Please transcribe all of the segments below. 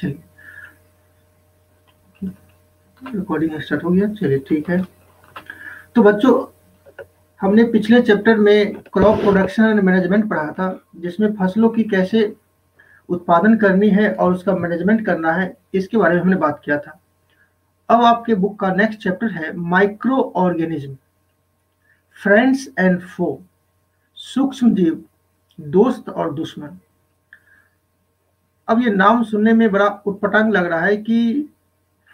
चलिए recording start हो गया। चलिए ठीक है। तो बच्चों, हमने पिछले चैप्टर में क्रॉप प्रोडक्शन एंड मैनेजमेंट पढ़ा था, जिसमें फसलों की कैसे उत्पादन करनी है और उसका मैनेजमेंट करना है, इसके बारे में हमने बात किया था। अब आपके बुक का नेक्स्ट चैप्टर है माइक्रो ऑर्गेनिज्म, फ्रेंड्स एंड फो, सूक्ष्म जीव, दोस्त और दुश्मन। अब ये नाम सुनने में बड़ा उटपटांग लग रहा है कि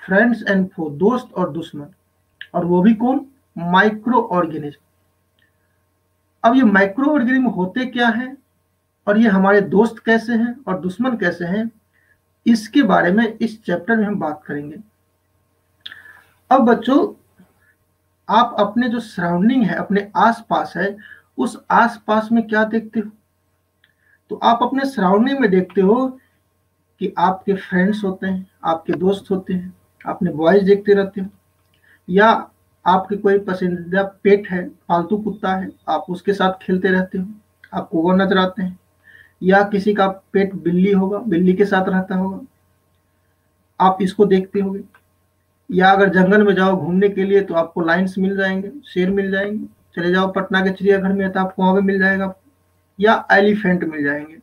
फ्रेंड्स एंड फो, दोस्त और दुश्मन, और वो भी कौन? Micro organism. अब ये माइक्रो ऑर्गेनिज्म होते क्या है और ये हमारे दोस्त कैसे हैं और दुश्मन कैसे हैं, इसके बारे में इस चैप्टर में हम बात करेंगे। अब बच्चों, आप अपने जो सराउंडिंग है, अपने आसपास है, उस आसपास में क्या देखते हो? तो आप अपने सराउंडिंग में देखते हो कि आपके फ्रेंड्स होते हैं, आपके दोस्त होते हैं, आपने बॉयज देखते रहते हो, या आपके कोई पसंदीदा पेट है, पालतू कुत्ता है, आप उसके साथ खेलते रहते हो, आपको वो नजर आते हैं, या किसी का पेट बिल्ली होगा, बिल्ली के साथ रहता होगा, आप इसको देखते होगे। या अगर जंगल में जाओ घूमने के लिए तो आपको लायंस मिल जाएंगे, शेर मिल जाएंगे। चले जाओ पटना के चिड़ियाघर में तो आपको वहां पे मिल जाएगा, या एलिफेंट मिल जाएंगे।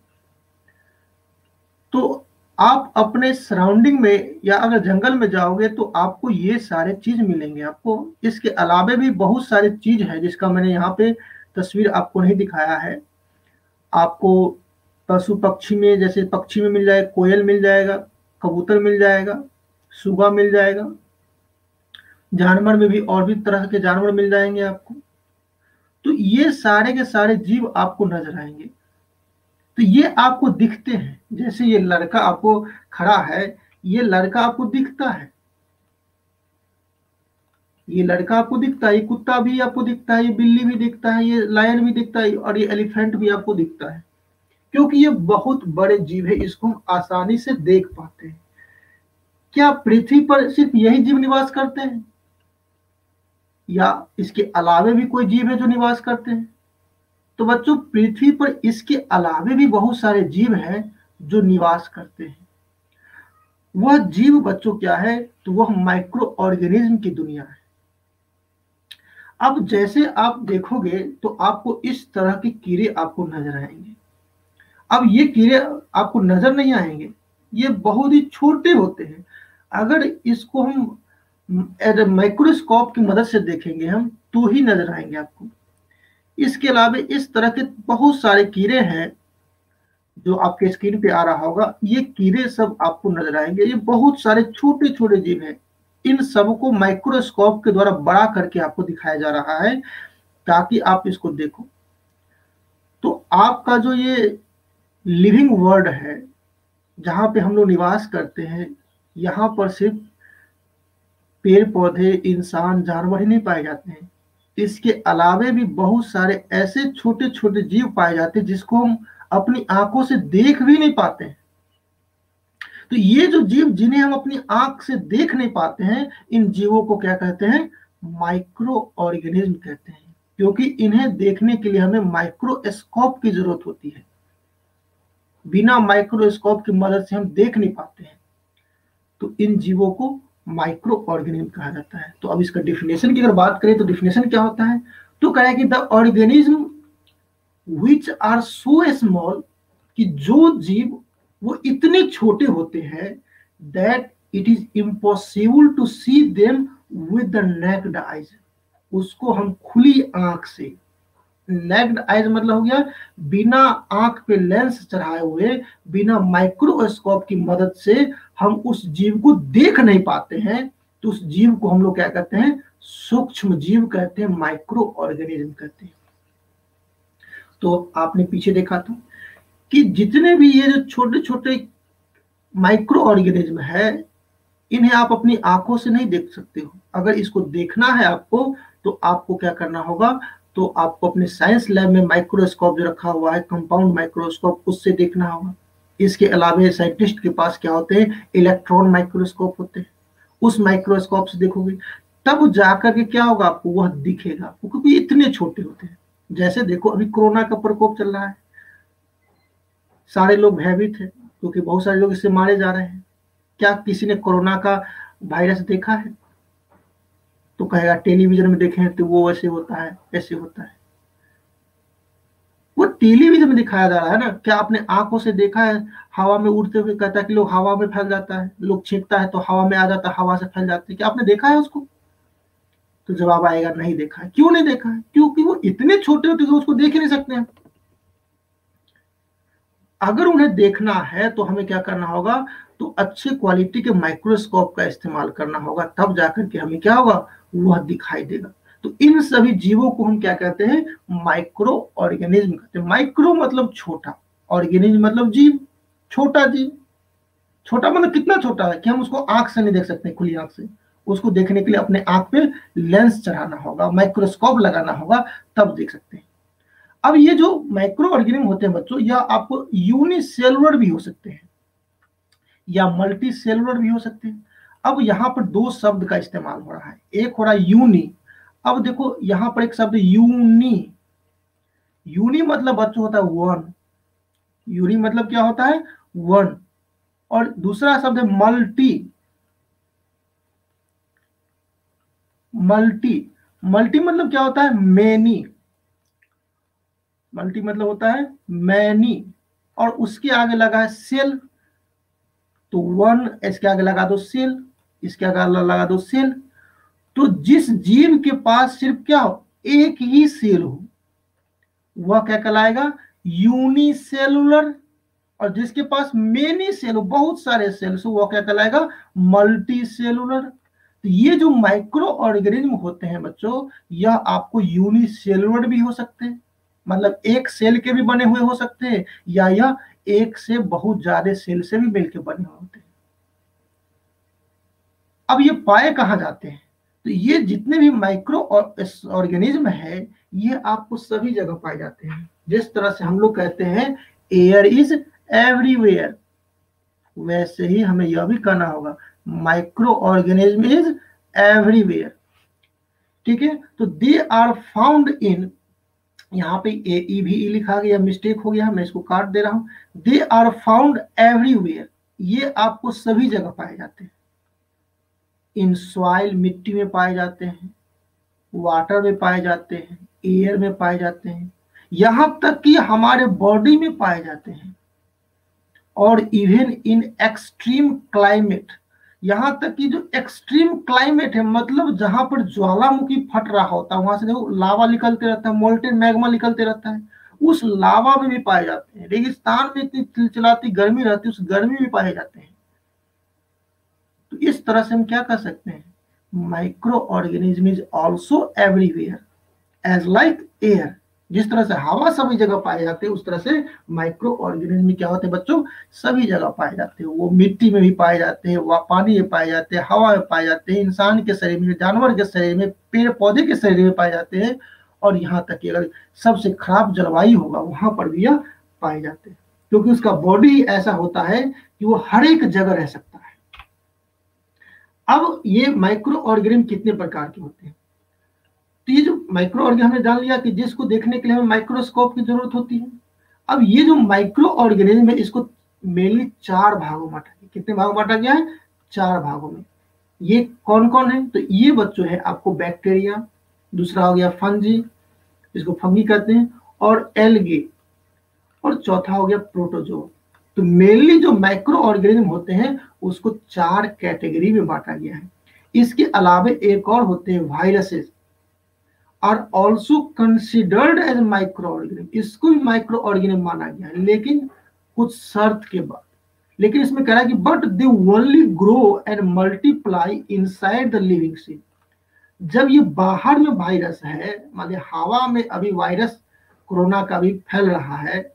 तो आप अपने सराउंडिंग में या अगर जंगल में जाओगे तो आपको ये सारे चीज मिलेंगे। आपको इसके अलावे भी बहुत सारी चीज है जिसका मैंने यहाँ पे तस्वीर आपको नहीं दिखाया है। आपको पशु पक्षी में, जैसे पक्षी में मिल जाएगा, कोयल मिल जाएगा, कबूतर मिल जाएगा, सुगा मिल जाएगा। जानवर में भी और भी तरह के जानवर मिल जाएंगे आपको। तो ये सारे के सारे जीव आपको नजर आएंगे। तो ये आपको दिखते हैं। जैसे ये लड़का आपको खड़ा है, ये लड़का आपको दिखता है, ये लड़का आपको दिखता है, ये कुत्ता भी आपको दिखता है, ये बिल्ली भी दिखता है, ये लायन भी दिखता है, और ये एलिफेंट भी आपको दिखता है, क्योंकि ये बहुत बड़े जीव है, इसको हम आसानी से देख पाते हैं। क्या पृथ्वी पर सिर्फ यही जीव निवास करते हैं या इसके अलावे भी कोई जीव है जो निवास करते हैं? तो बच्चों, पृथ्वी पर इसके अलावे भी बहुत सारे जीव हैं जो निवास करते हैं। वह जीव बच्चों क्या है? तो वह माइक्रो ऑर्गेनिज्म की दुनिया है। अब जैसे आप देखोगे तो आपको इस तरह के कीड़े आपको नजर आएंगे। अब ये कीड़े आपको नजर नहीं आएंगे, ये बहुत ही छोटे होते हैं। अगर इसको हम माइक्रोस्कोप की मदद से देखेंगे हम, तो ही नजर आएंगे आपको। इसके अलावा इस तरह के बहुत सारे कीड़े हैं जो आपके स्क्रीन पे आ रहा होगा। ये कीड़े सब आपको नजर आएंगे। ये बहुत सारे छोटे छोटे जीव हैं। इन सबको माइक्रोस्कोप के द्वारा बड़ा करके आपको दिखाया जा रहा है ताकि आप इसको देखो। तो आपका जो ये लिविंग वर्ल्ड है, जहां पे हम लोग निवास करते हैं, यहाँ पर सिर्फ पेड़ पौधे, इंसान, जानवर ही नहीं पाए जाते हैं। इसके अलावे भी बहुत सारे ऐसे छोटे छोटे जीव पाए जाते हैं जिसको हम अपनी आंखों से देख भी नहीं पाते हैं। तो ये जो जीव जिन्हें हम अपनी आंख से देख नहीं पाते हैं, इन जीवों को क्या कहते हैं? माइक्रो ऑर्गेनिज्म कहते हैं, क्योंकि इन्हें देखने के लिए हमें माइक्रोस्कोप की जरूरत होती है। बिना माइक्रोस्कोप की मदद से हम देख नहीं पाते हैं। तो इन जीवों को माइक्रो ऑर्गेनिज्म कहा जाता है। तो अब इसका डिफिनेशन की अगर बात करें तो डिफिनेशन क्या होता है? तो कहा है कि the organism which are so small, कि जो जीव वो इतने छोटे होते हैं, that it is impossible to see them with the naked eyes, उसको हम खुली आंख से, नेक्ड आइज मतलब हो गया बिना आंख पे लेंस चढ़ाए हुए, बिना माइक्रोस्कोप की मदद से हम उस जीव को देख नहीं पाते हैं। तो उस जीव को हम लोग क्या कहते हैं? सूक्ष्म जीव कहते हैं, माइक्रो ऑर्गेनिज्म कहते हैं। तो आपने पीछे देखा था कि जितने भी ये जो छोटे छोटे माइक्रो ऑर्गेनिज्म है, इन्हें आप अपनी आंखों से नहीं देख सकते हो। अगर इसको देखना है आपको, तो आपको क्या करना होगा? तो आपको अपने साइंस लैब में माइक्रोस्कोप जो रखा हुआ है, कंपाउंड माइक्रोस्कोप, उससे देखना होगा। इसके अलावा साइंटिस्ट के पास क्या होते हैं? इलेक्ट्रॉन माइक्रोस्कोप होते हैं। उस माइक्रोस्कोप से देखोगे तब जाकर के क्या होगा? आपको वह दिखेगा, क्योंकि इतने छोटे होते हैं। जैसे देखो अभी कोरोना का प्रकोप चल रहा है, सारे लोग भयभीत हैं क्योंकि बहुत सारे लोग इससे मारे जा रहे हैं। क्या किसी ने कोरोना का वायरस देखा है? तो कहेगा टेलीविजन में देखे हैं तो वो वैसे होता है, ऐसे होता है। वो टेलीविजन में दिखाया जा रहा है ना, क्या आपने आंखों से देखा है? हवा में उड़ते हुए कहता है कि लोग हवा में फैल जाता है, लोग छींकता है तो हवा में आ जाता है, हवा से फैल जाते हैं, क्या आपने देखा है उसको? तो जवाब आएगा नहीं देखा है। क्यों नहीं देखा है? क्योंकि वो इतने छोटे होते हैं कि उसको देख ही नहीं सकते हैं। अगर उन्हें देखना है तो हमें क्या करना होगा? तो अच्छे क्वालिटी के माइक्रोस्कोप का इस्तेमाल करना होगा, तब जाकर के हमें क्या होगा? वह दिखाई देगा। तो इन सभी जीवों को हम क्या कहते हैं? माइक्रो ऑर्गेनिज्म कहते हैं। माइक्रो मतलब छोटा, ऑर्गेनिज्म मतलब जीव, छोटा जीव। छोटा मतलब कितना छोटा है कि हम उसको आंख से नहीं देख सकते, खुली आंख से। उसको देखने के लिए अपने आंख पे लेंस चढ़ाना होगा, माइक्रोस्कोप लगाना होगा, तब देख सकते हैं। अब ये जो माइक्रो ऑर्गेनिज्म होते हैं बच्चों, या आपको यूनिसेलुलर भी हो सकते हैं या मल्टी सेलुलर भी हो सकते हैं। अब यहाँ पर दो शब्द का इस्तेमाल हो रहा है, एक हो रहा है यूनी। अब देखो यहाँ पर एक शब्द यूनी, यूनी मतलब बच्चों होता है वन, यूनी मतलब क्या होता है? वन। और दूसरा शब्द है मल्टी, मल्टी, मल्टी मतलब क्या होता है? मैनी, मल्टी मतलब होता है मैनी। और उसके आगे लगा है सेल, तो वन, इसके आगे लगा दो सेल, इसके आगे लगा दो सेल। तो जिस जीव के पास सिर्फ क्या हो? एक ही सेल हो, वह क्या कहलाएगा? यूनिसेलुलर। और जिसके पास मेनी सेल हो, बहुत सारे सेल्स हो, वह क्या कहलाएगा? Multi cellular. तो ये जो माइक्रो ऑर्गेनिज्म होते हैं बच्चों, यह आपको यूनिसेलुलर भी हो सकते हैं, मतलब एक सेल के भी बने हुए हो सकते हैं, या यह एक से बहुत ज्यादा सेल से भी मिलकर बने हुए होते हैं। अब ये पाए कहाँ जाते हैं? तो ये जितने भी माइक्रो ऑर्गेनिज्म है, ये आपको सभी जगह पाए जाते हैं। जिस तरह से हम लोग कहते हैं एयर इज एवरीवेयर, वैसे ही हमें यह भी कहना होगा माइक्रो ऑर्गेनिज्म इज एवरीवेयर। ठीक है, तो दे आर फाउंड इन, यहाँ पे ए ई भी ई लिखा गया, मिस्टेक हो गया, मैं इसको काट दे रहा हूं। दे आर फाउंड एवरीवेयर, ये आपको सभी जगह पाए जाते हैं। इन सॉइल, मिट्टी में पाए जाते हैं, वाटर में पाए जाते हैं, एयर में पाए जाते हैं, यहां तक कि हमारे बॉडी में पाए जाते हैं। और इवन इन एक्सट्रीम क्लाइमेट, यहां तक कि जो एक्सट्रीम क्लाइमेट है, मतलब जहां पर ज्वालामुखी फट रहा होता है, वहां से देखो लावा निकलते रहता है, मोल्टेन मैग्मा निकलते रहता है, उस लावा में भी पाए जाते हैं। रेगिस्तान में इतनी चिलचिलाती गर्मी रहती है, उस गर्मी में पाए जाते हैं। तो इस तरह से हम क्या कर सकते हैं? Microorganism is also everywhere as like air. जिस तरह से हवा सभी जगह पाए जाते हैं, उस तरह से माइक्रो ऑर्गेनिज्म क्या होते हैं बच्चों? सभी जगह पाए जाते हैं। वो मिट्टी में भी पाए जाते हैं, वह पानी में पाए जाते हैं, हवा में पाए जाते हैं, इंसान के शरीर में, जानवर के शरीर में, पेड़ पौधे के शरीर में पाए जाते हैं। और यहाँ तक कि अगर सबसे खराब जलवायु होगा, वहां पर भी यह पाए जाते हैं, क्योंकि उसका बॉडी ऐसा होता है कि वो हर एक जगह रह सकता है। अब ये माइक्रो ऑर्गेनिज्म कितने प्रकार के होते हैं? तो ये जो माइक्रो ऑर्गेनिज्म हमने जान लिया कि जिसको देखने के लिए हमें माइक्रोस्कोप की जरूरत होती है। अब ये जो माइक्रो ऑर्गेनिज्म है, इसको मेनली चार भागों में बांटा गया। कितने भागों में बांटा गया है? चार भागों में। ये कौन कौन है? तो ये बच्चों है आपको बैक्टीरिया, दूसरा हो गया फंजी, इसको फंगी कहते हैं, और एल्गे, और चौथा हो गया प्रोटोजोआ। तो मेनली जो माइक्रो ऑर्गेनिज्म होते हैं, उसको चार कैटेगरी में बांटा गया है। इसके अलावा एक और होते हैं viruses, are also considered as microorganism. इसको भी माइक्रो ऑर्गेनिज्म माना गया है, लेकिन कुछ शर्त के बाद। लेकिन इसमें कह रहा है कि but they only grow and multiply inside the living cell. जब ये बाहर में वायरस है, मतलब हवा में अभी वायरस कोरोना का भी फैल रहा है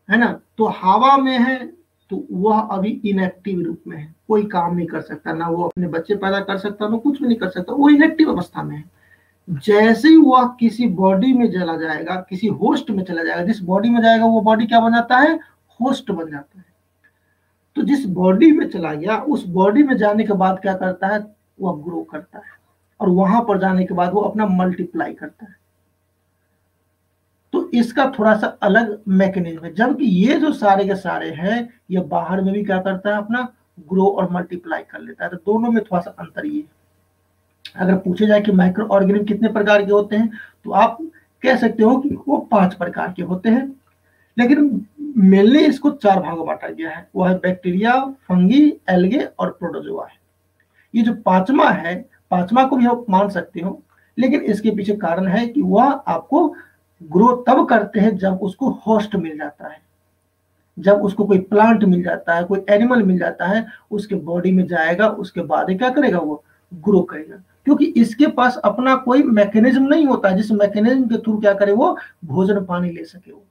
ना, तो हवा में है, तो वह अभी इनएक्टिव रूप में है, कोई काम नहीं कर सकता, ना वो अपने बच्चे पैदा कर सकता, ना कुछ भी नहीं कर सकता, वो इनएक्टिव अवस्था में है। जैसे ही वह किसी बॉडी में चला जाएगा, किसी होस्ट में चला जाएगा, जिस बॉडी में जाएगा वो बॉडी क्या बन जाता है? होस्ट बन जाता है। तो जिस बॉडी में चला गया, उस बॉडी में जाने के बाद क्या करता है? वह ग्रो करता है, और वहां पर जाने के बाद वो अपना मल्टीप्लाई करता है। तो इसका थोड़ा सा अलग मैकेनिज्म है, जबकि ये जो सारे के सारे हैं, ये बाहर में भी क्या करता है? अपना ग्रो और मल्टीप्लाई कर लेता है। तो दोनों में थोड़ा सा अंतर ये है। अगर पूछे जाए कि माइक्रो ऑर्गेनिज्म कितने प्रकार के होते हैं, तो आप कह सकते हो कि वो 5 प्रकार के होते हैं, लेकिन मेनली इसको 4 भागों में बांटा गया है। वो है बैक्टीरिया, फंगी, एल्गे और प्रोटोजोआ है। ये जो पांचवा है, पांचवा को भी आप मान सकते हो, लेकिन इसके पीछे कारण है कि वह आपको ग्रो तब करते हैं जब उसको होस्ट मिल जाता है, जब उसको कोई प्लांट मिल जाता है, कोई एनिमल मिल जाता है, उसके बॉडी में जाएगा, उसके बाद क्या करेगा, वो ग्रो करेगा। क्योंकि इसके पास अपना कोई मैकेनिज्म नहीं होता है जिस मैकेनिज्म के थ्रू क्या करे वो भोजन पानी ले सके वो।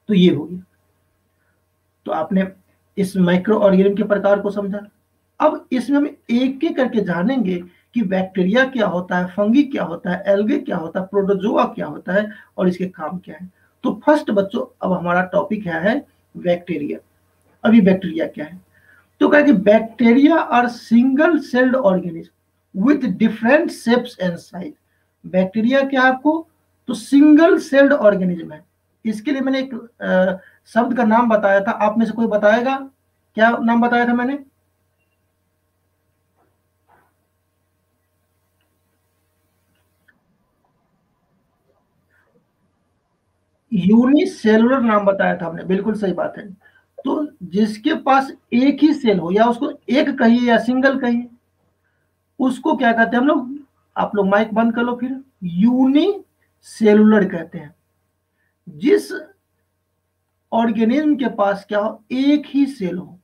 तो ये हो गया। तो आपने इस माइक्रो ऑर्गेनिज्म के प्रकार को समझा। अब इसमें हम एक एक करके जानेंगे कि बैक्टीरिया क्या होता है, फंगी क्या होता है, एल्गे क्या होता है, प्रोटोजोआ क्या होता है और इसके काम क्या है। तो फर्स्ट बच्चों, अब हमारा टॉपिक है बैक्टीरिया। अभी बैक्टीरिया क्या है, तो कहा कि bacteria are single celled organism with different shapes and size. Bacteria क्या है आपको, तो सिंगल सेल्ड ऑर्गेनिज्म है। इसके लिए मैंने एक शब्द का नाम बताया था, आप में से कोई बताएगा क्या नाम बताया था मैंने? यूनिसेलुलर नाम बताया था हमने, बिल्कुल सही बात है। तो जिसके पास एक ही सेल हो, या उसको एक कहिए या सिंगल कहिए, उसको क्या कहते हैं हम लोग, आप लोग माइक बंद कर लो फिर, यूनिसेलुलर कहते हैं। जिस ऑर्गेनिज्म के पास क्या हो, एक ही सेल हो,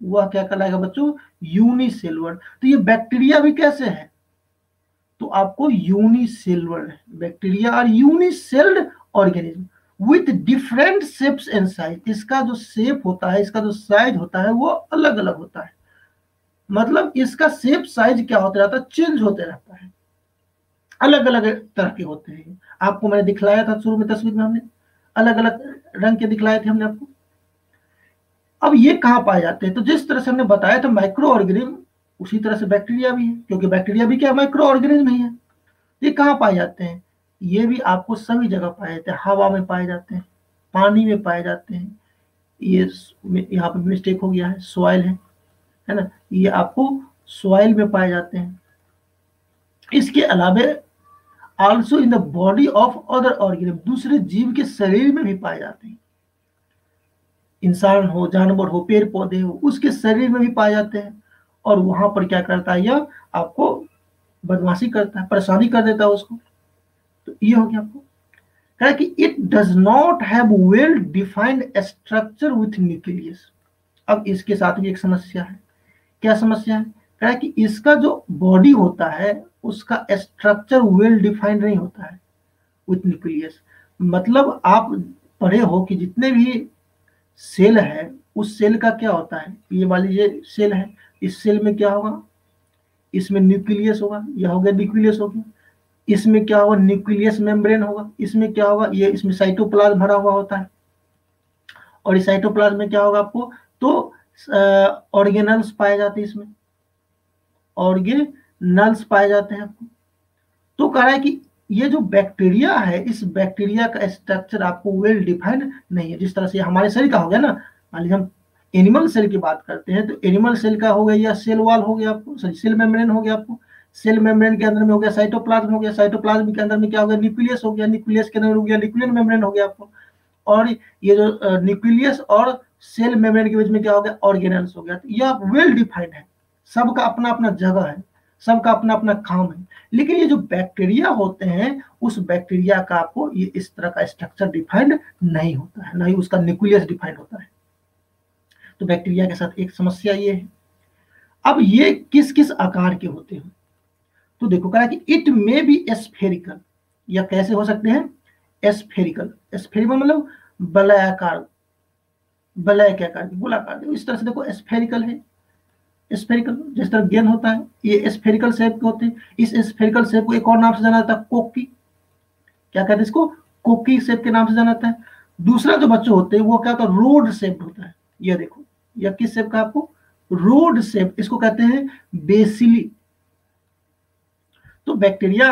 वह क्या कहलाएगा बच्चों, यूनिसेलुलर। तो ये बैक्टीरिया भी कैसे है, तो आपको यूनिसेलुलर है। Bacteria are unicelled organism with different shapes and size. इसका जो शेप होता है, इसका जो साइज होता है, वो अलग अलग होता है। मतलब इसका शेप साइज क्या होता रहता है, चेंज होते रहता है, अलग अलग तरह के होते हैं। आपको मैंने दिखलाया था शुरू में तस्वीर में, हमने अलग अलग रंग के दिखलाए थे हमने आपको। अब ये कहाँ पाए जाते हैं, तो जिस तरह से हमने बताया था माइक्रो ऑर्गेनिज्म, उसी तरह से बैक्टीरिया भी है, क्योंकि बैक्टीरिया भी क्या माइक्रो ऑर्गेनिज्म ही है। ये कहाँ पाए जाते हैं, ये भी आपको सभी जगह पाए जाते हैं। हवा में पाए जाते हैं, पानी में पाए जाते हैं, ये यहाँ पे मिस्टेक हो गया है, सॉइल है ना, ये आपको सॉइल में पाए जाते हैं। इसके अलावा also in the body of other organism, दूसरे जीव के शरीर में भी पाए जाते हैं। इंसान हो, जानवर हो, पेड़ पौधे हो, उसके शरीर में भी पाए जाते हैं। और वहां पर क्या करता है, यह आपको बदमाशी करता है, परेशानी कर देता है उसको। तो ये हो गया आपको, कहा कि it does not have well defined structure with nucleus. अब इसके साथ भी एक समस्या है। क्या समस्या है, कहा कि इसका जो बॉडी होता है उसका स्ट्रक्चर वेल डिफाइंड नहीं होता है विथ न्यूक्लियस। मतलब आप पढ़े हो कि जितने भी सेल है, उस सेल का क्या होता है, ये वाली ये सेल है, इस सेल में क्या होगा, इसमें न्यूक्लियस होगा, यह हो गया न्यूक्लियस हो गया। इसमें क्या होगा, न्यूक्लियस मेम्ब्रेन होगा। इसमें क्या होगा, ये इसमें साइटोप्लाज्म भरा हुआ होता है। और इस साइटोप्लाज्म में क्या होगा आपको, तो ऑर्गेनल्स पाए जाते हैं, इसमें ऑर्गेनल्स पाए जाते हैं आपको। तो कह रहा है कि ये जो बैक्टीरिया है, इस बैक्टीरिया का स्ट्रक्चर आपको वेल डिफाइंड नहीं है। जिस तरह से हमारे शरीर का हो गया ना, मान लीजिए हम एनिमल सेल की बात करते हैं, तो एनिमल सेल का हो गया, या सेल वॉल हो गया आपको, सॉरी सेल मेम्ब्रेन हो गया आपको। सेल मेम्ब्रेन के अंदर में हो गया साइटोप्लाज्म हो गया, साइटोप्लाज्म के अंदर में क्या हो गया, न्यूक्लियस हो गया, न्यूक्लियस के अंदर हो गया न्यूक्लियर मेम्ब्रेन हो गया आपको। और ये जो न्यूक्लियस और सेल मेम्ब्रेन के बीच में क्या हो गया, ऑर्गेनल्स हो गया। तो यह वेल डिफाइंड है, सबका अपना अपना जगह है, सबका अपना अपना काम है। लेकिन ये जो बैक्टीरिया होते हैं, उस बैक्टीरिया का आपको ये इस तरह का स्ट्रक्चर डिफाइंड नहीं होता है, ना ही उसका न्यूक्लियस डिफाइंड होता है। तो बैक्टीरिया के साथ एक समस्या ये है। अब ये किस किस आकार के होते हैं, तो देखो कहा कि इट मे बी स्फेरिकल, या कैसे हो सकते हैं, स्फेरिकल। स्फेरिकल मतलब बलयाकार, बलय के आकार, गोलाकार। इस तरह से देखो स्फेरिकल है, स्फेरिकल जिस तरह गेंद होता है, ये स्फेरिकल शेप के होते हैं। इस स्फेरिकल शेप को एक और नाम से जाना जाता है, कोकी। क्या कहते हैं इसको, कोकी शेप के नाम से जाना जाता है। दूसरा जो बच्चे होते हैं वो क्या होता है, रोड शेप होता है। ये देखो, यह किस शेप का, आपको रोड शेप, इसको कहते हैं बेसिली। तो बैक्टीरिया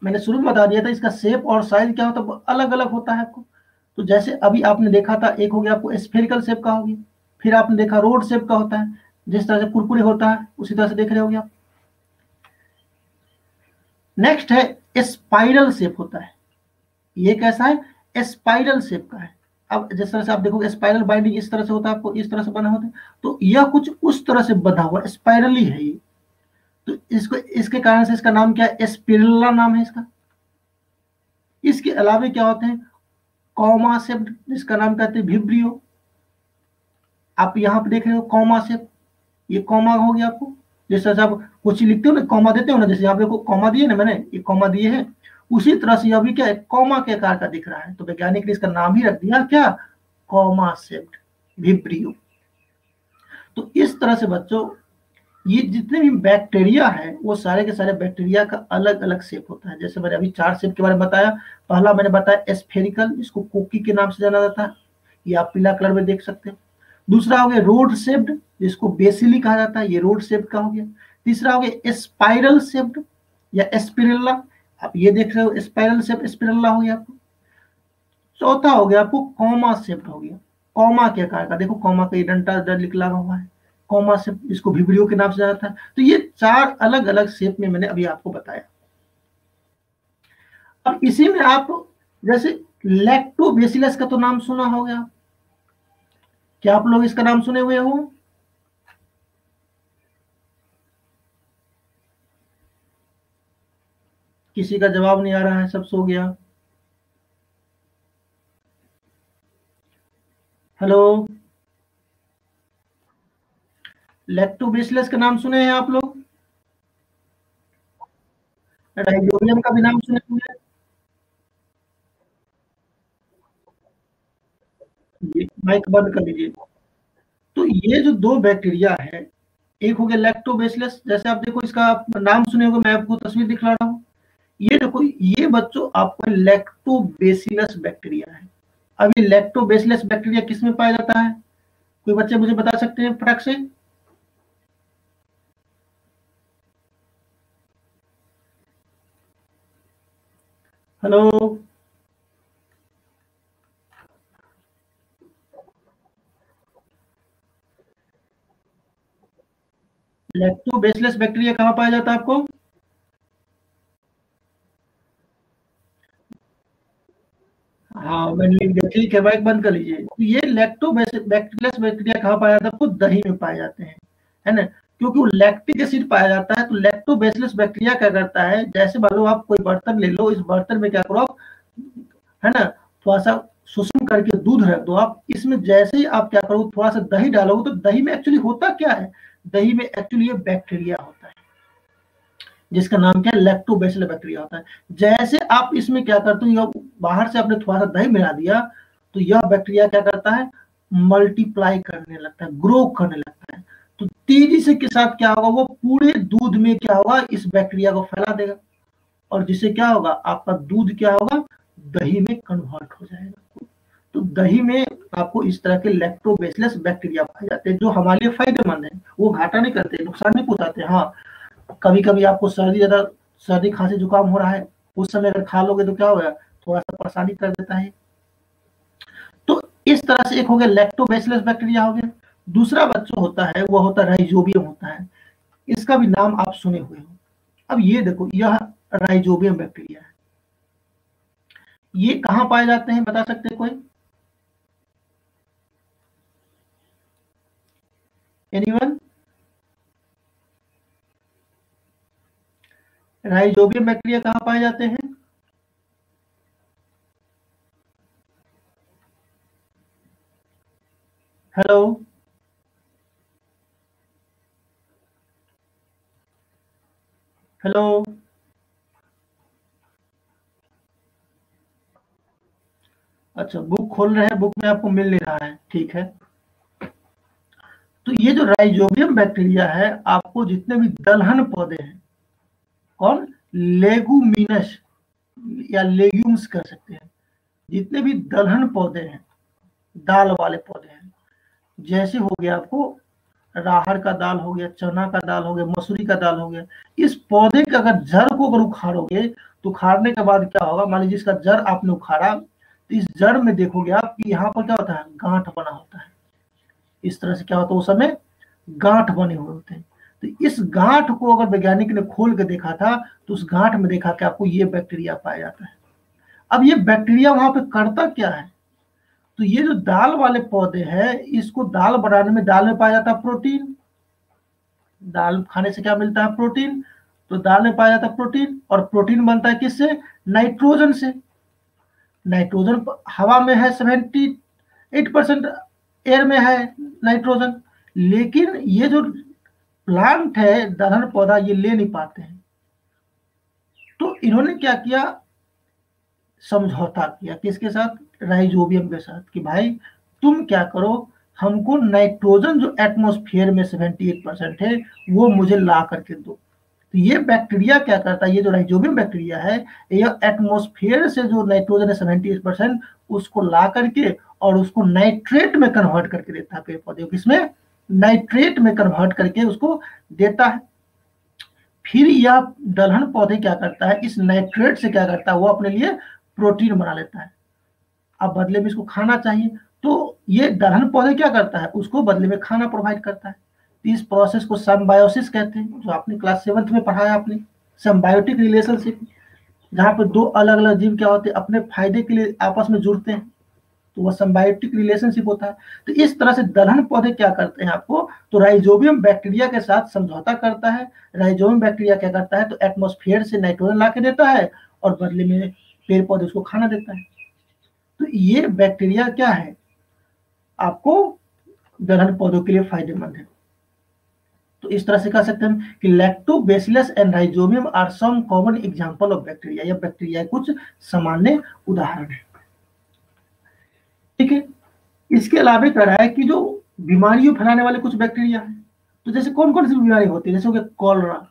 मैंने शुरू में बता दिया था, इसका शेप और साइज क्या होता है, अलग अलग होता है आपको। तो जैसे अभी आपने देखा था, एक हो गया आपको स्फेरिकल शेप का हो गया, फिर आपने देखा रोड शेप का होता है, जिस तरह से कुरकुरे होता है उसी तरह से देख रहे होगे आप। नेक्स्ट है स्पाइरल शेप होता है। ये कैसा है? स्पाइरल शेप का है। अब जिस तरह से आप देखोगे स्पाइरल बाइंडिंग इस तरह से होता है, आपको इस तरह से बना होता है, तो यह कुछ उस तरह से बना हुआ स्पाइरली है ये। तो इसको इसके कारण से इसका नाम क्या है? स्पिरुलिना नाम है इसका। इसके अलावा क्या होते हैं? कॉमा शेप, जिसका नाम कहते हैं विब्रियो। आप यहाँ पे देख रहे हो कॉमा शेप, ये कॉमा हो गया आपको। जिस तरह से आप कुछ लिखते हो ना, कॉमा देते हो ना, जैसे यहाँ पे कॉमा दिए ना मैंने, ये कॉमा दिए हैं, उसी तरह से यह भी क्या है? कॉमा के आकार का दिख रहा है, तो वैज्ञानिक ने इसका नाम ही रख दिया क्या? Comma shaped vibrio. तो इस तरह से बच्चों ये जितने भी बैक्टीरिया है वो सारे के सारे बैक्टीरिया का अलग अलग शेप होता है। जैसे मैंने अभी 4 शेप के बारे में बताया। पहला मैंने बताया स्फेरिकल, इसको कोकी के नाम से जाना जाता है, ये आप पीला कलर में देख सकते हो। दूसरा हो गया रोड शेप्ड, जिसको बेसिली कहा जाता है, ये रोड शेप का हो गया। तीसरा हो गया स्पाइरल शेप्ड या स्पिरुलिना, आप ये देख रहे हो स्पाइरल शेप स्पिरुलिना हो गया आपको। चौथा हो गया आपको कॉमा शेप्ड हो गया, कॉमा के आकार का, देखो कॉमा का ये डंडा लगा हुआ है, कॉमा शेप, इसको विब्रियो के नाम से जाना था। तो ये 4 अलग अलग शेप में मैंने अभी आपको बताया। अब इसी में आप जैसे लैक्टोबैसिलस का तो नाम सुना होगा, क्या आप लोग इसका नाम सुने हुए हो? किसी का जवाब नहीं आ रहा है, सब सो गया। हेलो, लैक्टोबैसिलस का नाम सुने हैं आप लोग? राइजोबियम का भी नाम सुने होंगे। माइक बंद कर लीजिए। तो ये जो 2 बैक्टीरिया है, एक हो गया लैक्टोबैसिलस, जैसे आप देखो इसका आप नाम सुने होंगे, मैं आपको तस्वीर दिखा रहा हूँ। ये देखो, ये बच्चों आपको लैक्टोबैसिलस बैक्टीरिया है। अब ये लैक्टोबैसिलस बैक्टीरिया किस में पाया जाता है? कोई बच्चे मुझे बता सकते हैं फटाक से? हेलो, लैक्टोबैसिलस बैक्टीरिया कहाँ पाया जाता है आपको? हाँ मैंने लिख दिया, ठीक है, माइक बंद कर लीजिए। तो ये लैक्टोबैसिलस बैक्टीरिया कहाँ पाया जाता है? आपको दही में पाए जाते हैं, है ना, क्योंकि वो लैक्टिक एसिड पाया जाता है। तो लैक्टोबैसिलस बैक्टीरिया क्या करता है, जैसे मान लो आप कोई बर्तन ले लो, इस बर्तन में क्या करो आप, है ना, थोड़ा सा सुसुम करके दूध रख दो आप, इसमें जैसे ही आप क्या करो थोड़ा सा दही डालोगे, तो दही में एक्चुअली होता क्या है? दही में एक्चुअली ये बैक्टीरिया होता है, जिसका नाम क्या है? लैक्टोबैसिलस बैक्टीरिया होता है। जैसे आप इसमें क्या करते हो, बाहर से आपने थोड़ा सा दही मिला दिया, तो यह बैक्टीरिया क्या करता है? मल्टीप्लाई करने लगता है, ग्रो करने लगता है। तो तेजी से के साथ क्या होगा, वो पूरे दूध में क्या होगा, इस बैक्टीरिया को फैला देगा, और जिससे क्या होगा, आपका दूध क्या होगा? दही में कन्वर्ट हो जाएगा। तो दही में आपको इस तरह के लैक्टोबैसिलस बैक्टीरिया पाए जाते हैं, जो हमारे लिए फायदेमंद है। वो घाटा नहीं करते, नुकसान नहीं पहुंचाते। हाँ, कभी कभी आपको सर्दी खांसी जुकाम हो रहा है, उस समय अगर खा लोगे तो क्या होगा, थोड़ा सा परेशानी कर देता है। तो इस तरह से एक हो गया लैक्टोबैसिलस बैक्टीरिया हो गया। दूसरा बच्चों होता है, वो होता है राइजोबियम होता है। इसका भी नाम आप सुने हुए हो। अब ये देखो, यह राइजोबियम बैक्टीरिया है। ये कहाँ पाए जाते हैं, बता सकते हैं कोई? एनीवन? राइजोबियम बैक्टीरिया कहाँ पाए जाते हैं? हेलो, हेलो, अच्छा बुक खोल रहे हैं, बुक में आपको मिल नहीं रहा है, ठीक है। तो ये जो राइजोबियम बैक्टीरिया है, आपको जितने भी दलहन पौधे हैं, कौन, लेगुमिनस या लेग्यूम्स कर सकते हैं, जितने भी दलहन पौधे हैं, दाल वाले पौधे हैं, जैसे हो गया आपको राहर का दाल हो गया, चना का दाल हो गया, मसूरी का दाल हो गया, इस पौधे के अगर जड़ को अगर उखाड़ोगे, तो उखाड़ने के बाद क्या होगा, मान लीजिए इसका जड़ आपने उखाड़ा, तो इस जड़ में देखोगे आप कि यहाँ पर क्या होता है, गांठ बना होता है। इस तरह से क्या होता है, उस समय गांठ बने हुए होते हैं। तो इस गांठ को अगर वैज्ञानिक ने खोल के देखा था तो उस गांठ में देखा कि आपको ये बैक्टीरिया पाया जाता है। अब ये बैक्टीरिया वहां पे करता क्या है, तो ये जो दाल वाले पौधे हैं, इसको दाल बनाने में, दाल में पाया जाता है प्रोटीन। दाल खाने से क्या मिलता है, प्रोटीन। तो दाल में पाया जाता है प्रोटीन, और प्रोटीन बनता है किससे, नाइट्रोजन से। नाइट्रोजन हवा में है 78%, एयर में है नाइट्रोजन। लेकिन ये जो प्लांट है, दलहन पौधा, ये ले नहीं पाते हैं। तो इन्होंने क्या किया, समझौता किया किसके साथ, राइजोबियम के साथ, कि भाई तुम क्या करो, हमको नाइट्रोजन जो एटमॉस्फेयर में 78% है वो मुझे ला करके दो। तो ये बैक्टीरिया क्या करता है, ये जो राइजोबियम बैक्टीरिया है, ये एटमॉस्फेयर से जो नाइट्रोजन है 78%, उसको ला करके और उसको नाइट्रेट में कन्वर्ट करके देता है पेड़ पौधे को। किसमें, नाइट्रेट में कन्वर्ट करके उसको देता है। फिर यह दलहन पौधे क्या करता है, इस नाइट्रेट से क्या करता है, वो अपने लिए प्रोटीन बना लेता है। अब बदले में इसको खाना चाहिए, तो ये दलहन पौधे क्या करता है, उसको बदले में खाना प्रोवाइड करता है। तो इस प्रोसेस को सिम्बायोसिस कहते हैं, जो आपने क्लास 7th में पढ़ा है आपने, सिम्बायोटिक रिलेशनशिप, जहाँ पर दो अलग अलग जीव क्या होते हैं, अपने फायदे के लिए आपस में जुड़ते हैं, तो वह सिम्बायोटिक रिलेशनशिप होता है। तो इस तरह से दलहन पौधे क्या करते हैं आपको, तो राइजोबियम बैक्टीरिया के साथ समझौता करता है। राइजोबियम बैक्टीरिया क्या करता है, तो एटमॉस्फेयर से नाइट्रोजन ला के देता है और बदले में पेड़ पौधे उसको खाना देता है। तो ये बैक्टीरिया क्या है, आपको दलहन पौधों के लिए फायदेमंद है। तो इस तरह से कह सकते हैं कि lactobacillus and rhizobium are some common example of bacteria. यह बैक्टीरिया कुछ सामान्य उदाहरण है। ठीक है, इसके अलावा कह रहा है कि जो बीमारियों फैलाने वाले कुछ बैक्टीरिया है, तो जैसे कौन कौन सी बीमारी होती है, जैसे हो गया कॉलरा,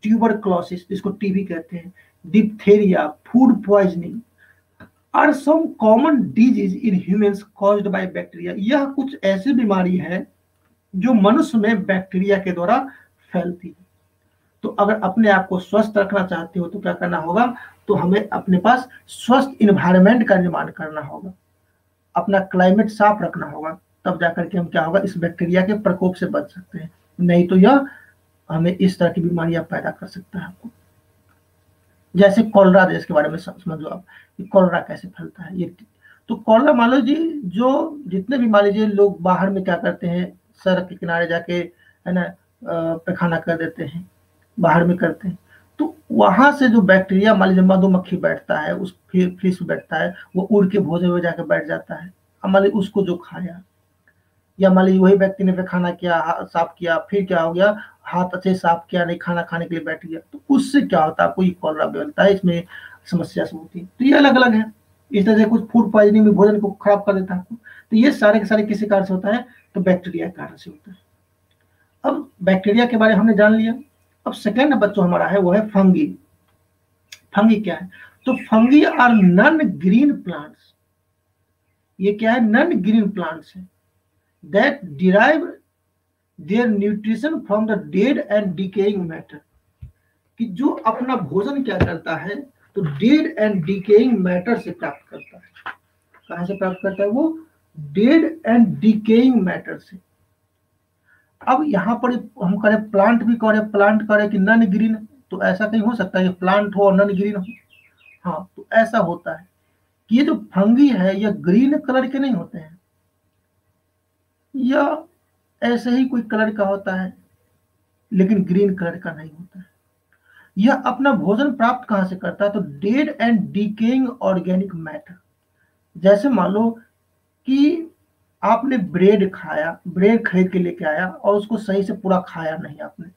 ट्यूबरक्लोसिस जिसको टीबी कहते हैं, diphtheria, food poisoning are some common disease in humans caused by bacteria. यह कुछ ऐसी बीमारी है जो मनुष्य में बैक्टीरिया के द्वारा फैलती है। तो अगर अपने आप को स्वस्थ रखना चाहते हो तो क्या करना होगा, तो हमें अपने पास स्वस्थ इन्वायरमेंट का निर्माण करना होगा, अपना क्लाइमेट साफ रखना होगा, तब जाकर के हम क्या होगा, इस बैक्टीरिया के प्रकोप से बच सकते हैं। नहीं तो यह हमें इस तरह की बीमारियां पैदा कर सकता है आपको। जैसे कॉलरा, इसके बारे में समझ लो आप, कॉलरा कैसे फैलता है। ये तो कॉलरा मान लो जी, जो जितने भी मान लीजिए लोग बाहर में क्या करते हैं, सड़क के किनारे जाके है ना पैखाना कर देते हैं, बाहर में करते हैं, तो वहां से जो बैक्टीरिया, मान लीजिए मधुमक्खी बैठता है, उस फिश बैठता है, वो उड़ के भोजन में जाकर बैठ जाता है। अब मान लीजिए उसको जो खाया, या मान लीजिए वही व्यक्ति ने पैखाना किया, साफ किया, फिर क्या हो गया, हाथ अच्छे साफ किया नहीं, खाना खाने के लिए बैठ गया, तो उससे क्या होता है, आपको ये कॉलरा बनता है। इसमें समस्या से होती है। तो ये अलग अलग है। इस तरह से कुछ फूड पॉइजनिंग में भोजन को खराब कर देता है आपको। तो ये सारे के सारे किसी कारण से होता है, तो बैक्टीरिया के कारण से होता है। अब बैक्टीरिया के बारे में हमने जान लिया। अब सेकेंड नंबर जो हमारा है वो है फंगी। फंगी क्या है, तो fungi are non green plants. ये क्या है, नॉन ग्रीन प्लांट्स है, that derive their nutrition from the dead and decaying matter. कि जो अपना भोजन क्या करता है, तो डेड एंड डिकेइंग मैटर से प्राप्त करता है। कहां से प्राप्त करता है वो, डेड एंड डिकेइंग मैटर से। अब यहाँ पर हम करें प्लांट भी करें, प्लांट करें कि नॉन ग्रीन, तो ऐसा कहीं हो सकता है कि प्लांट हो और नॉन ग्रीन हो। हाँ, तो ऐसा होता है कि ये जो फंगी है, ये ग्रीन कलर के नहीं होते हैं, या ऐसे ही कोई कलर का होता है, लेकिन ग्रीन कलर का नहीं होता है। यह अपना भोजन प्राप्त कहां से करता है, तो dead and decaying organic matter. जैसे मान लो कि आपने ब्रेड खाया, ब्रेड खरीद के लेके आया और उसको सही से पूरा खाया नहीं आपने,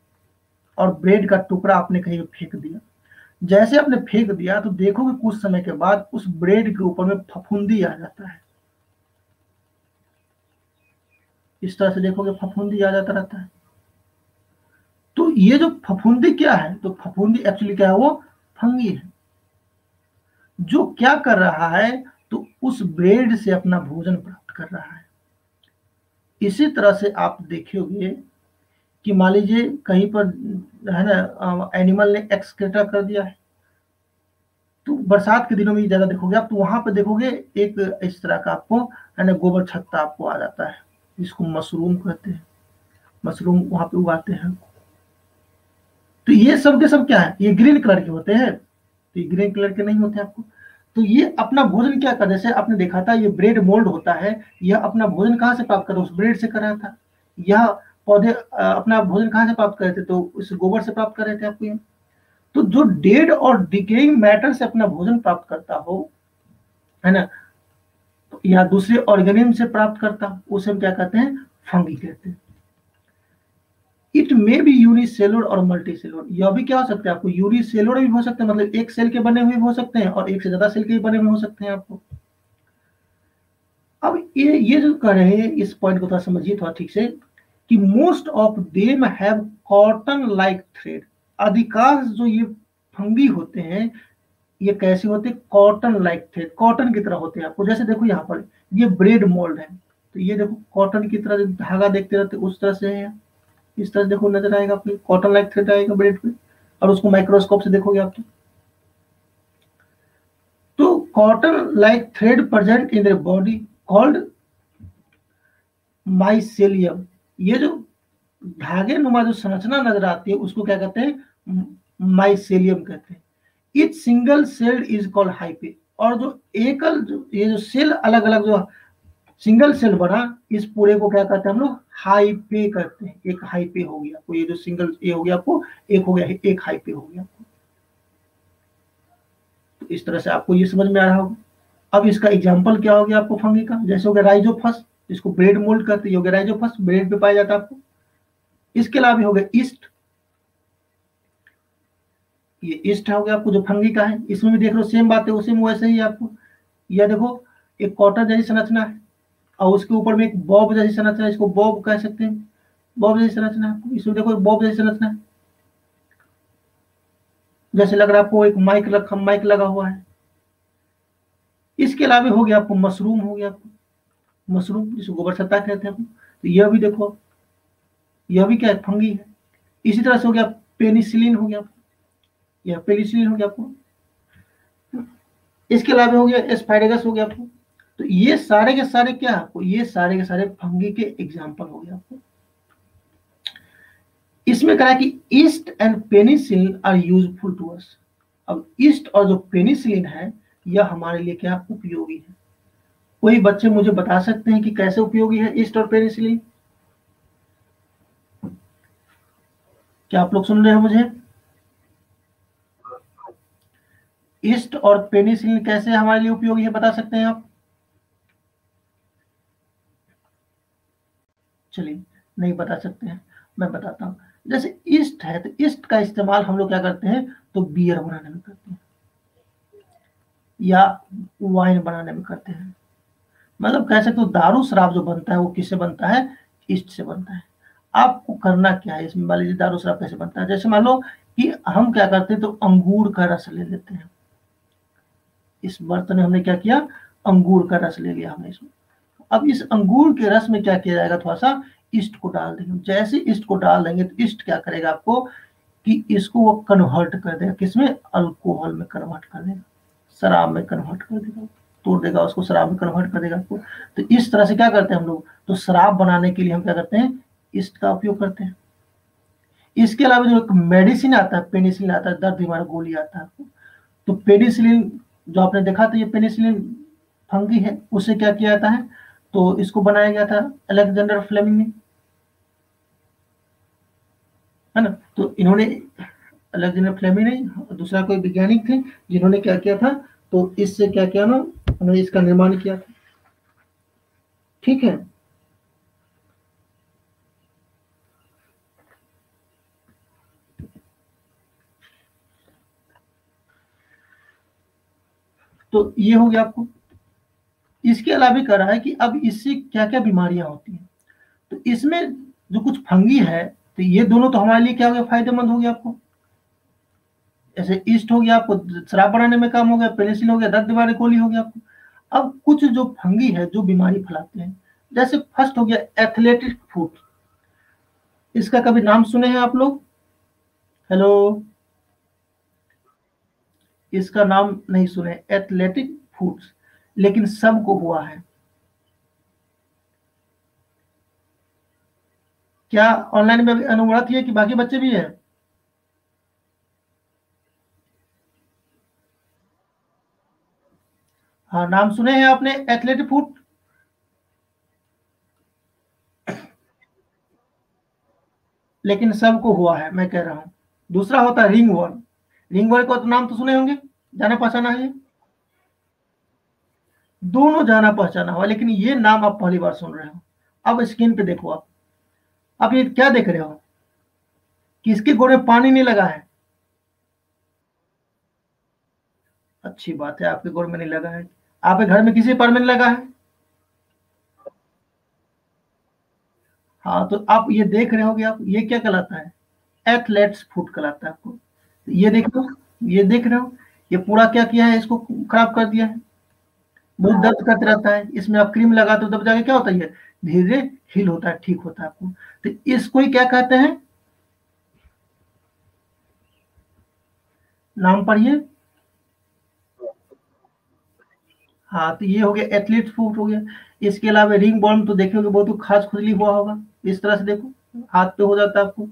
और ब्रेड का टुकड़ा आपने कहीं फेंक दिया। जैसे आपने फेंक दिया तो देखोगे कुछ समय के बाद उस ब्रेड के ऊपर में फफूंदी आ जाता है। इस तरह से देखोगे फफूंदी आ जाता रहता है। तो ये जो फफूंदी क्या है, तो फफूंदी एक्चुअली क्या है, वो फंगी है, जो क्या कर रहा है, तो उस ब्रेड से अपना भोजन प्राप्त कर रहा है। इसी तरह से आप देखोगे कि मान लीजिए कहीं पर है ना, एनिमल ने एक्सक्रेटा कर दिया है, तो बरसात के दिनों में ज्यादा देखोगे आप, तो वहां पर देखोगे एक इस तरह का आपको है ना गोबर छत्ता आपको आ जाता है। जिसको मशरूम कहते हैं, मशरूम वहां पे उगाते हैं। तो ये सब के सब क्या है, ये ग्रीन कलर के होते हैं, तो ये ग्रीन कलर के नहीं होते आपको। तो ये अपना भोजन क्या कर, जैसे आपने देखा था ये ब्रेड मोल्ड होता है, यह अपना भोजन कहाँ से प्राप्त कर रहा है, उस ब्रेड से कर रहा था। यह पौधे अपना भोजन कहाँ से प्राप्त कर रहे थे, तो उस गोबर से प्राप्त कर रहे थे आपको ये। तो जो डेड और डिकेइंग मैटर से अपना भोजन प्राप्त करता हो, है ना, तो या दूसरे ऑर्गेनिज्म से प्राप्त करता, उसे हम क्या कहते हैं, फंगी कहते हैं। इट मे बी यूनिसेलुलर और मल्टीसेलुलर, यह भी क्या हो सकता है आपको, यूनिसेलुलर भी हो सकते हैं, मतलब एक सेल के बने हुए हो सकते हैं, और एक से ज्यादा सेल के भी बने हुए हो सकते हैं आपको। अब ये जो कर रहे हैं, इस पॉइंट को थोड़ा समझिए थोड़ा ठीक से, कि most of them have cotton like thread, अधिकांश जो ये फंगी होते हैं ये कैसे होते हैं, कॉटन लाइक थ्रेड, कॉटन की तरह होते हैं आपको। जैसे देखो यहाँ पर ये ब्रेड मोल्ड है, तो ये देखो कॉटन की तरह धागा देखते रहते उस तरह से है, इस तरह देखो नजर आएगा आपको, कॉटन लाइक थ्रेड आएगा ब्रेड पे, और उसको माइक्रोस्कोप से देखोगे आप तो cotton like thread present in the body called mycelium. ये जो धागे नुमा जो संरचना नजर आती है उसको क्या कहते हैं, माइसेलियम कहते हैं। Each single cell is called hyphae, और जो एकल ये जो सेल अलग अलग जो सिंगल सेल बना, इस पूरे को क्या कहते हैं हम लोग, हाइपे कहते हैं। एक हाइपे हो गया आपको, ये जो सिंगल ये हो गया आपको, एक हो गया, एक हाइपे हो गया आपको। तो इस तरह से आपको ये समझ में आ रहा होगा। अब इसका एग्जाम्पल क्या हो गया आपको फंगी का, जैसे हो गया राइजोफस, जिसको ब्रेड मोल्ड कहते हैं, हो गया राइजोफस, ब्रेड पे पाया जाता है आपको। इसके अलावा हो गया ईस्ट, ये ईस्ट हो गया आपको जो फंगी का है, इसमें भी देख लो सेम बात है, उसी में वैसे ही आपको। यह देखो एक कॉटन जैसी संरचना है, और उसके ऊपर में एक बॉब जैसी संरचना है, इसको बॉब कह सकते हैं, बॉब जैसी संरचना है। इसमें देखो एक बॉब जैसी संरचना है, जैसे लग रहा है आपको एक माइक रखा, माइक लगा हुआ है। इसके अलावा हो गया आपको मशरूम, हो गया आपको मशरूम, जिसको गोबर छत्ता कहते हैं। तो यह भी देखो, यह भी क्या है, फंगी है। इसी तरह से हो गया पेनिसिलिन, हो गया यह पेनिसिलिन हो गया आपको। इसके अलावा हो गया एस्पाइरेगस, हो गया आपको। तो ये सारे के सारे क्या आपको, ये सारे के सारे फंगी के एग्जाम्पल हो गया आपको। इसमें कहा कि yeast and penicillin are useful to us. अब ईस्ट और जो पेनिसिलिन है यह हमारे लिए क्या उपयोगी है। कोई बच्चे मुझे बता सकते हैं कि कैसे उपयोगी है ईस्ट और पेनिसिलिन, क्या आप लोग सुन रहे हो मुझे, ईस्ट और पेनिसिलिन कैसे हमारे लिए उपयोगी है, बता सकते हैं आप। चलिए नहीं बता सकते हैं, मैं बताता हूँ। जैसे ईस्ट है, तो ईस्ट का इस्तेमाल हम लोग क्या करते हैं, तो बियर बनाने में करते हैं, या वाइन बनाने में करते हैं। मतलब कह सकते हो दारू शराब जो बनता है वो किससे बनता है, ईस्ट से बनता है। आपको करना क्या है इसमें, मान लीजिए दारू शराब कैसे बनता है, जैसे मान लो कि हम क्या करते हैं, तो अंगूर का रस ले लेते हैं। इस बर्तन में हमने क्या किया, अंगूर का रस ले लिया हमने इसमें। अब इस अंगूर के रस में क्या किया जाएगा, थोड़ा सा ईस्ट को डाल देंगे। जैसे ईस्ट को डाल देंगे तो ईस्ट क्या करेगा आपको, कि इसको वो कन्वर्ट कर देगा, किसमें, अल्कोहल में कन्वर्ट कर देगा, शराब में कन्वर्ट कर देगा, तोड़ देगा उसको, शराब में कन्वर्ट कर देगा आपको। तो इस तरह से क्या करते हैं हम लोग, तो शराब बनाने के लिए हम क्या करते हैं, ईस्ट का उपयोग करते हैं। इसके अलावा जो एक मेडिसिन आता है, पेनिसिलिन आता है, दर्द बीमार गोली आता है, तो पेनिसिलिन जो आपने देखा था, ये पेनिसिलिन फंगी है, उससे क्या किया जाता है, तो इसको बनाया गया था अलेक्जेंडर फ्लेमिंग ने, है ना। तो इन्होंने, अलेक्जेंडर फ्लेमिंग ने, दूसरा कोई वैज्ञानिक थे जिन्होंने क्या किया था, तो इससे क्या किया ना, उन्होंने इसका निर्माण किया था। ठीक है, तो ये हो गया आपको। इसके अलावा कह रहा है कि अब इससे क्या क्या बीमारियां होती हैं, तो इसमें जो कुछ फंगी है, तो ये दोनों तो हमारे लिए क्या हो गया, फायदेमंद हो गया आपको। जैसे ईस्ट हो गया आपको, शराब बनाने में काम हो गया, पेनिसिलिन हो गया, दर्द निवारक गोली हो गया आपको। अब कुछ जो फंगी है जो बीमारी फैलाते हैं, जैसे फर्स्ट हो गया एथलेटिक फूट, इसका कभी नाम सुने हैं आप लोग, हेलो, इसका नाम नहीं सुने, एथलेटिक फूड्स, लेकिन सबको हुआ है। क्या ऑनलाइन में अनुव्रत ही है कि बाकी बच्चे भी हैं? हाँ, नाम सुने हैं आपने एथलेट फुट? लेकिन सबको हुआ है, मैं कह रहा हूँ। दूसरा होता है रिंग वर्म। रिंग वर्म का तो नाम तो सुने होंगे, जाना पहचाना है ये। दोनों जाना पहचाना हुआ, लेकिन ये नाम आप पहली बार सुन रहे हो। अब स्क्रीन पे देखो आप ये क्या देख रहे हो? किसके गोड़ में पानी नहीं लगा है? अच्छी बात है, आपके गोड़ में नहीं लगा है। आपके घर में किसी पर में नहीं लगा है? हाँ, तो आप ये देख रहे होगे, आप ये क्या कहलाता है? एथलेट्स फुट कहलाता है आपको। ये देख लो, ये देख रहे हो, ये पूरा क्या किया है, इसको खराब कर दिया है। बहुत दर्द करते रहता है, इसमें आप क्रीम लगाते हो तब जाके क्या होता है, ये धीरे हील होता है, ठीक होता है आपको। तो इसको ही क्या कहते हैं? नाम पढ़िए। हाँ, तो ये हो गया एथलीट फुट हो गया। इसके अलावा रिंग बॉर्म तो देखोगे बहुत खास खुजली हुआ होगा, इस तरह से देखो, हाथ पे हो जाता है आपको,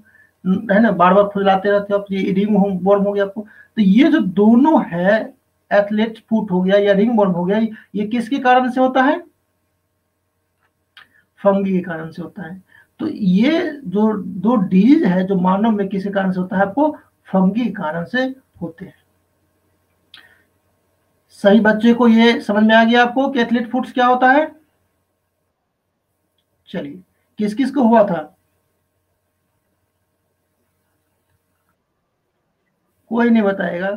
है ना, बार बार खुजलाते रहते हो आप, ये रिंग बॉर्म हो गया आपको। तो ये जो दोनों है, एथलेट फुट हो गया या रिंग बॉर्म हो गया, ये किसके कारण से होता है? फंगी के कारण से होता है। तो ये जो दो डिजीज है जो मानव में किसी कारण से होता है, आपको फंगी के कारण से होते हैं। सही बच्चे को ये समझ में आ गया आपको कि एथलीट फुट्स क्या होता है? चलिए, किस किस को हुआ था? कोई नहीं बताएगा?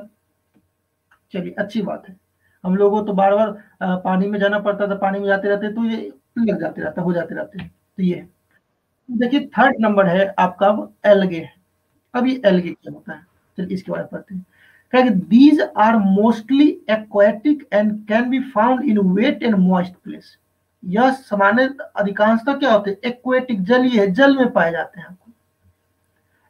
चलिए, अच्छी बात है। हम लोगों को तो बार बार पानी में जाना पड़ता था, पानी में जाते रहते तो ये लग जाते रहता, हो जाते रहते हैं। तो ये देखिए, थर्ड नंबर है आपका, अब एलगे है। अब ये एलगे क्या होता है, चलिए इसके बारे में पढ़ते हैं। कहा कि these are mostly aquatic and can be found in wet and moist place. यह सामान्य अधिकांशतः क्या होते हैं, एक्वेटिक, जलीय है, जल में पाए जाते हैं।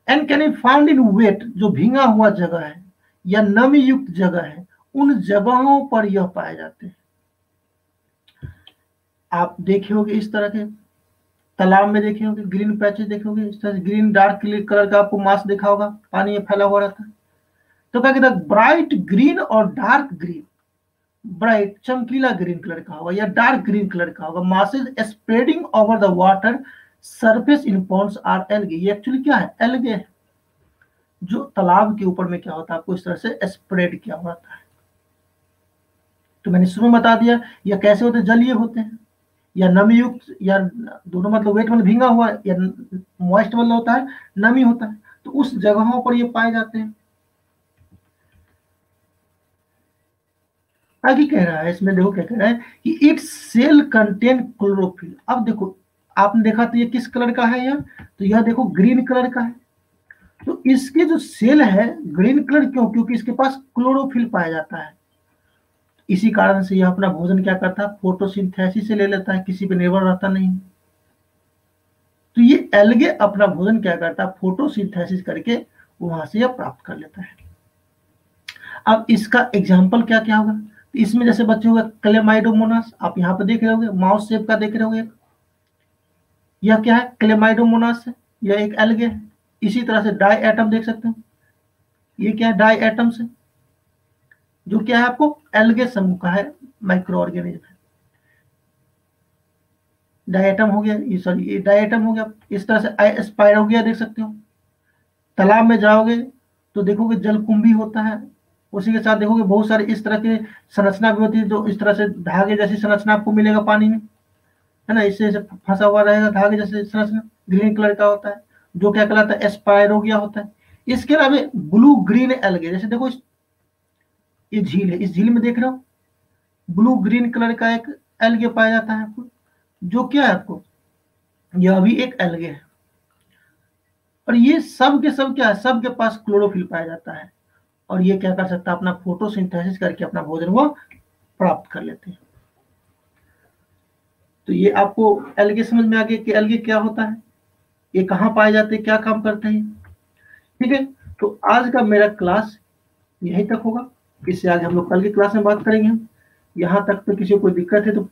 And can be found in wet, जो भींगा हुआ जगह है या नमी युक्त जगह है, उन जगहों पर यह पाए जाते हैं। आप देखे होंगे इस तरह के तालाब में, देखे होंगे ग्रीन पैचेस, देखे होंगे इस तरह से ग्रीन डार्क कलर का आपको मास देखा होगा, पानी में फैला हुआ रहता है। तो क्या कहता है, ब्राइट ग्रीन और डार्क ग्रीन, ब्राइट चमकीला ग्रीन कलर का होगा या डार्क ग्रीन कलर का होगा, masses spreading over the water surface in ponds are algae. ये एक्चुअली क्या है, एल्गे है, जो तालाब के ऊपर में क्या होता है, आपको इस तरह से स्प्रेड किया हुआ था। तो मैंने शुरू में बता दिया, यह कैसे होते हैं, जलीय होते हैं या नमी युक्त, या दोनों, मतलब वेट मतलब भींगा हुआ, या मॉइस्ट मतलब होता है नमी होता है। तो उस जगहों पर ये पाए जाते हैं। आगे कह रहा है, इसमें देखो क्या कह रहा है कि इट्स सेल कंटेन क्लोरोफिल। अब देखो, आपने देखा तो ये किस कलर का है, यह तो यह देखो ग्रीन कलर का है। तो इसके जो सेल है ग्रीन कलर क्यों, क्योंकि इसके पास क्लोरोफिल पाया जाता है। इसी कारण से यह अपना भोजन क्या करता है, फोटोसिंथेसिस से ले लेता है, किसी पे निर्भर रहता नहीं। तो ये एल्गे अपना भोजन क्या करता है, फोटोसिंथेसिस करके वहां से यह प्राप्त कर लेता है। अब इसका एग्जाम्पल क्या क्या होगा, तो इसमें जैसे बच्चे होगा क्लेमाइडोमोनास, आप यहाँ पे देख रहे होंगे, माउस शेप का देख रहे होंगे, यह क्या है, क्लेमाइडोमोनास है, यह एक एल्गे है। इसी तरह से डाई एटम देख सकते हैं, ये क्या है, डाई एटम्स है, जो क्या है आपको एल्गे समूह का है, माइक्रो ऑर्गेनिज्म है। डायटम हो गया, ये सॉरी ये डायटम हो गया। इस तरह से आई स्पायर हो गया, देख सकते हो। तालाब में जाओगे तो देखोगे जलकुंभी होता है, उसी के साथ देखोगे बहुत सारे इस तरह के संरचना भी होती है, जो इस तरह से धागे जैसी संरचना आपको मिलेगा पानी में, है ना, इससे फंसा हुआ रहेगा धागे जैसे संरचना, ग्रीन कलर का होता है, जो क्या कहलाता है, एस्पायरोगिया होता है। इसके अलावा ब्लू ग्रीन एल्गे, जैसे देखो ये झील है, इस झील में देख रहे हो ब्लू ग्रीन कलर का एक एल्गे पाया जाता है आपको, जो क्या है आपको, यह भी एक एल्गे है। और ये सब के सब क्या है, सबके पास क्लोरोफिल पाया जाता है, और ये क्या कर सकता है, अपना फोटोसिंथेसिस करके अपना भोजन वो प्राप्त कर लेते हैं। तो ये आपको एल्गे समझ में आ गया कि एल्गे क्या होता है, ये कहाँ पाए जाते हैं, क्या काम करते हैं। ठीक है, तो आज का मेरा क्लास यहीं तक होगा, इससे आगे हम लोग कल की क्लास में बात करेंगे। हम यहाँ तक तो किसी को कोई दिक्कत है तो